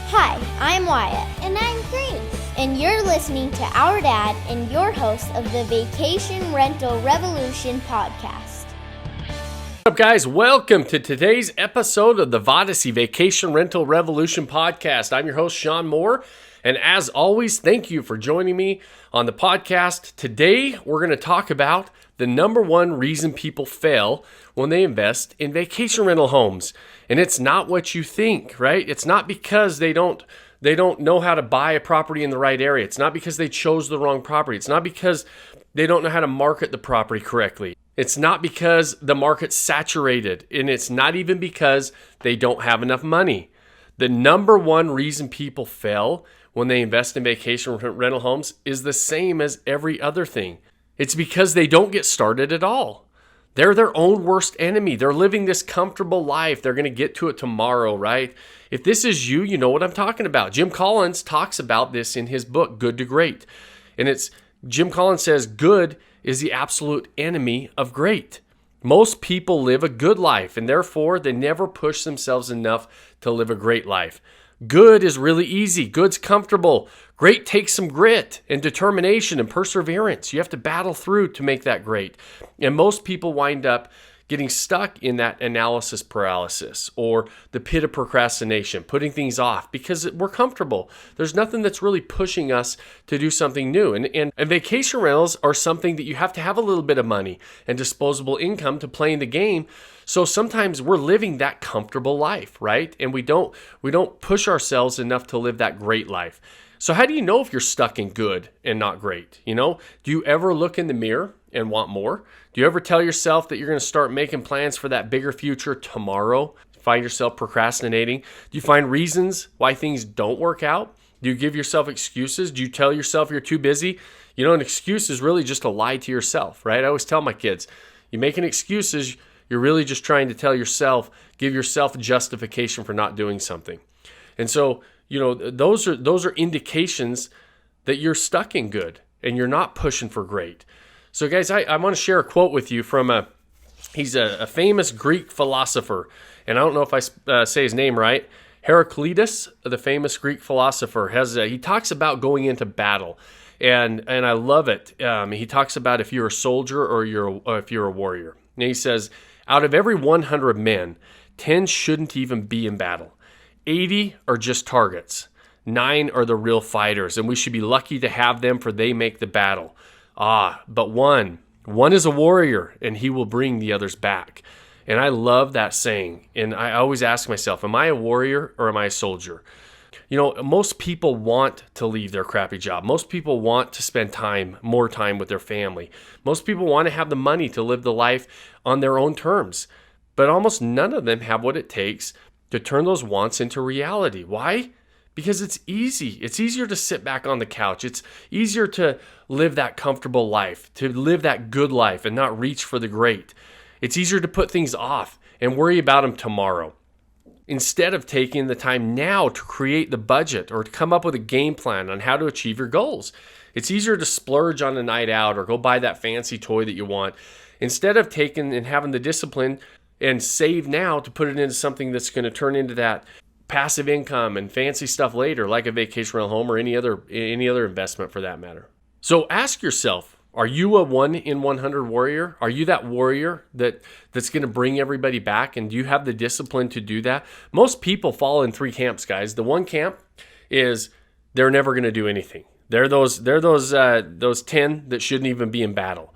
Hi, I'm Wyatt. And I'm Grace. And you're listening to our dad and your host of the Vacation Rental Revolution podcast. What's up, guys? Welcome to today's episode of the Vodacy Vacation Rental Revolution podcast. I'm your host, Sean Moore. And as always, thank you for joining me on the podcast. Today, we're going to talk about the number one reason people fail when they invest in vacation rental homes. And it's not what you think, right? It's not because they don't know how to buy a property in the right area. It's not because they chose the wrong property. It's not because they don't know how to market the property correctly. It's not because the market's saturated. And it's not even because they don't have enough money. The number one reason people fail when they invest in vacation rental homes is the same as every other thing. It's because they don't get started at all. They're their own worst enemy. They're living this comfortable life. They're going to get to it tomorrow, right? If this is you, you know what I'm talking about. Jim Collins talks about this in his book, Good to Great. And Jim Collins says, good is the absolute enemy of great. Most people live a good life, and therefore they never push themselves enough to live a great life. Good is really easy. Good's comfortable. Great takes some grit and determination and perseverance. You have to battle through to make that great. And most people wind up getting stuck in that analysis paralysis or the pit of procrastination, putting things off because we're comfortable. There's nothing that's really pushing us to do something new. And vacation rentals are something that you have to have a little bit of money and disposable income to play in the game. So sometimes we're living that comfortable life, right? And we don't push ourselves enough to live that great life. So how do you know if you're stuck in good and not great? Do you ever look in the mirror and want more? Do you ever tell yourself that you're going to start making plans for that bigger future tomorrow? Find yourself procrastinating? Do you find reasons why things don't work out? Do you give yourself excuses? Do you tell yourself you're too busy? An excuse is really just a lie to yourself, right? I always tell my kids, you making excuses, you're really just trying to give yourself a justification for not doing something. And so, those are indications that you're stuck in good and you're not pushing for great. So guys, I want to share a quote with you from he's a famous Greek philosopher, and I don't know if I say his name right. Heraclitus, the famous Greek philosopher, he talks about going into battle, and I love it. He talks about if you're a soldier or if you're a warrior. And he says, out of every 100 men, 10 shouldn't even be in battle. 80 are just targets. 9 are the real fighters, and we should be lucky to have them, for they make the battle. But one is a warrior, and he will bring the others back. And I love that saying. And I always ask myself, am I a warrior or am I a soldier? Most people want to leave their crappy job. Most people want to spend more time with their family. Most people want to have the money to live the life on their own terms. But almost none of them have what it takes to turn those wants into reality. Why? Because it's easy. It's easier to sit back on the couch. It's easier to live that comfortable life, to live that good life and not reach for the great. It's easier to put things off and worry about them tomorrow, instead of taking the time now to create the budget or to come up with a game plan on how to achieve your goals. It's easier to splurge on a night out or go buy that fancy toy that you want, instead of taking and having the discipline and save now to put it into something that's going to turn into that passive income and fancy stuff later, like a vacation rental home or any other investment for that matter. So ask yourself, are you a 1 in 100 warrior? Are you that warrior that's going to bring everybody back? And do you have the discipline to do that? Most people fall in 3 camps, guys. The one camp is they're never going to do anything. They're those 10 that shouldn't even be in battle.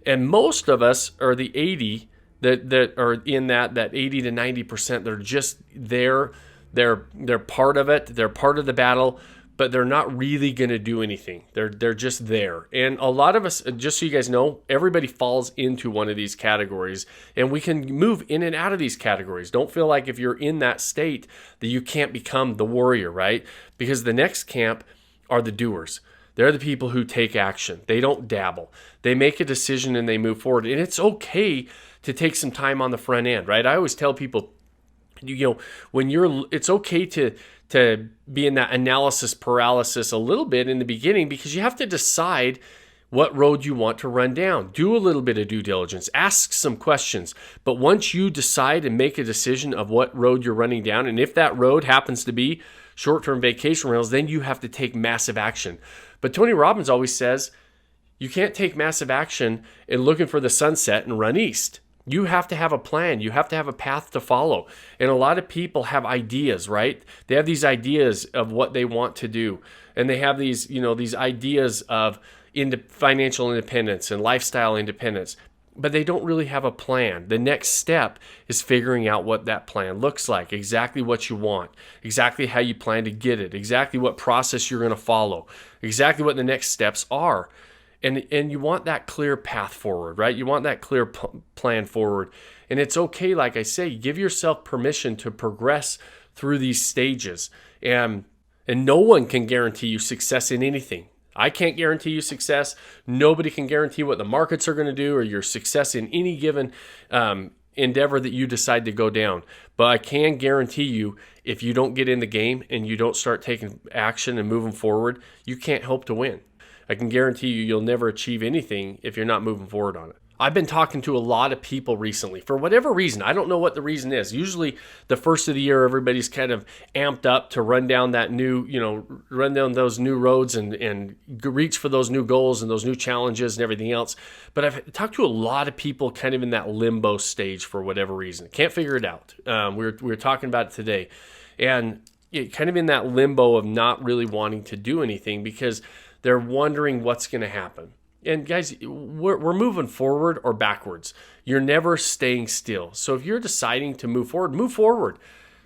And most of us are the 80 that are in that 80 to 90% that are just there. They're part of it. They're part of the battle, but they're not really going to do anything. They're just there. And a lot of us, just so you guys know, everybody falls into one of these categories, and we can move in and out of these categories. Don't feel like if you're in that state that you can't become the warrior, right? Because the next camp are the doers. They're the people who take action. They don't dabble. They make a decision and they move forward. And it's okay to take some time on the front end, right? I always tell people, it's okay to be in that analysis paralysis a little bit in the beginning, because you have to decide what road you want to run down. Do a little bit of due diligence, ask some questions. But once you decide and make a decision of what road you're running down, and if that road happens to be short-term vacation rentals, then you have to take massive action. But Tony Robbins always says, you can't take massive action in looking for the sunset and run east. You have to have a plan. You have to have a path to follow. And a lot of people have ideas, right? They have these ideas of what they want to do. And they have these, these ideas of financial independence and lifestyle independence, but they don't really have a plan. The next step is figuring out what that plan looks like, exactly what you want, exactly how you plan to get it, exactly what process you're going to follow, exactly what the next steps are. And you want that clear path forward, right? You want that clear plan forward. And it's okay, like I say, give yourself permission to progress through these stages. And no one can guarantee you success in anything. I can't guarantee you success. Nobody can guarantee what the markets are going to do or your success in any given endeavor that you decide to go down. But I can guarantee you, if you don't get in the game and you don't start taking action and moving forward, you can't hope to win. I can guarantee you'll never achieve anything if you're not moving forward on it. I've been talking to a lot of people recently for whatever reason. I don't know what the reason is. Usually the first of the year, everybody's kind of amped up to run down that run down those new roads and reach for those new goals and those new challenges and everything else. But I've talked to a lot of people kind of in that limbo stage for whatever reason. Can't figure it out. We were talking about it today, and kind of in that limbo of not really wanting to do anything because they're wondering what's going to happen. And guys, we're moving forward or backwards. You're never staying still. So if you're deciding to move forward.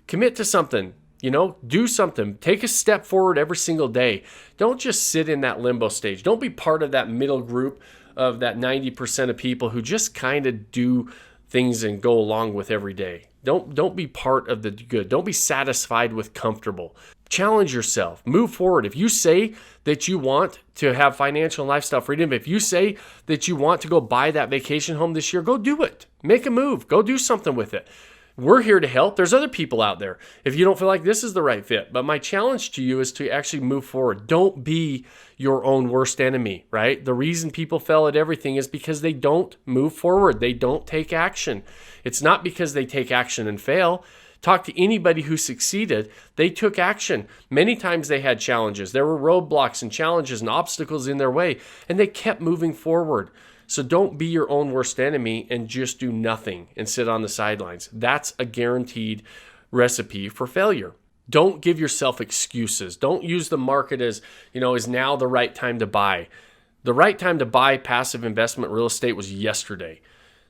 Commit to something, do something. Take a step forward every single day. Don't just sit in that limbo stage. Don't be part of that middle group of that 90% of people who just kind of do things and go along with every day. Don't be part of the good. Don't be satisfied with comfortable. Challenge yourself. Move forward. If you say that you want to have financial and lifestyle freedom, if you say that you want to go buy that vacation home this year, go do it. Make a move. Go do something with it. We're here to help. There's other people out there if you don't feel like this is the right fit. But my challenge to you is to actually move forward. Don't be your own worst enemy, right? The reason people fail at everything is because they don't move forward. They don't take action. It's not because they take action and fail. Talk to anybody who succeeded. They took action. Many times they had challenges. There were roadblocks and challenges and obstacles in their way, and they kept moving forward. So don't be your own worst enemy and just do nothing and sit on the sidelines. That's a guaranteed recipe for failure. Don't give yourself excuses. Don't use the market as, is now the right time to buy. The right time to buy passive investment real estate was yesterday.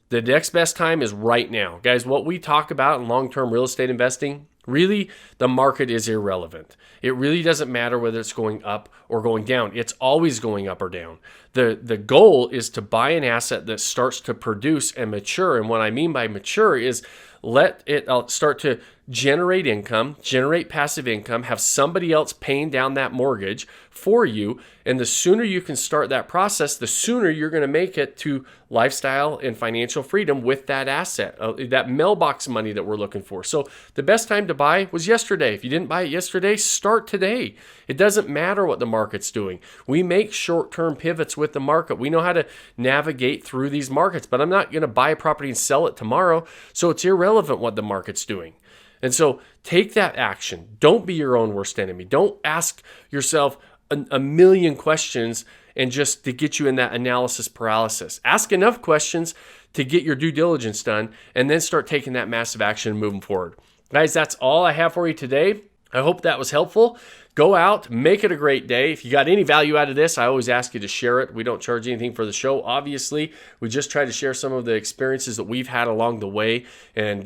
The next best time is right now. Guys, what we talk about in long-term real estate investing, really, the market is irrelevant. It really doesn't matter whether it's going up or going down. It's always going up or down. The goal is to buy an asset that starts to produce and mature. And what I mean by mature is let it start to generate income, generate passive income, have somebody else paying down that mortgage for you. And the sooner you can start that process, the sooner you're going to make it to lifestyle and financial freedom with that asset, that mailbox money that we're looking for. So the best time to buy was yesterday. If you didn't buy it yesterday, start today. It doesn't matter what the market's doing. We make short-term pivots with the market. We know how to navigate through these markets, but I'm not going to buy a property and sell it tomorrow. So it's irrelevant what the market's doing. And so take that action. Don't be your own worst enemy. Don't ask yourself a million questions and just to get you in that analysis paralysis. Ask enough questions to get your due diligence done and then start taking that massive action and moving forward. Guys, that's all I have for you today. I hope that was helpful. Go out, make it a great day. If you got any value out of this, I always ask you to share it. We don't charge anything for the show, obviously. We just try to share some of the experiences that we've had along the way and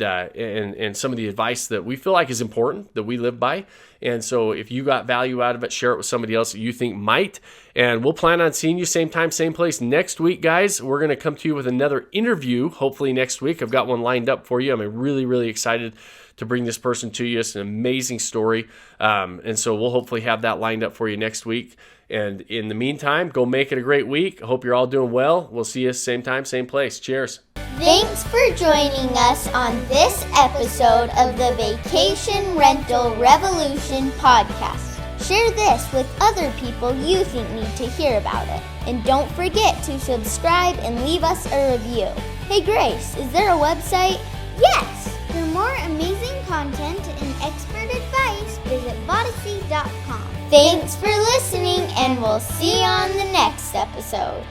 some of the advice that we feel like is important, that we live by. And so if you got value out of it, share it with somebody else that you think might. And we'll plan on seeing you same time, same place next week, guys. We're going to come to you with another interview, hopefully next week. I've got one lined up for you. I'm really, really excited to bring this person to you. It's an amazing story. And so we'll hopefully have that lined up for you next week. And in the meantime, go make it a great week. I hope you're all doing well. We'll see you same time, same place. Cheers. Thanks for joining us on this episode of the Vacation Rental Revolution podcast. Share this with other people you think need to hear about it. And don't forget to subscribe and leave us a review. Hey Grace, is there a website? Yes! For more amazing content and expert advice, visit Vodacy.com. Thanks for listening, and we'll see you on the next episode.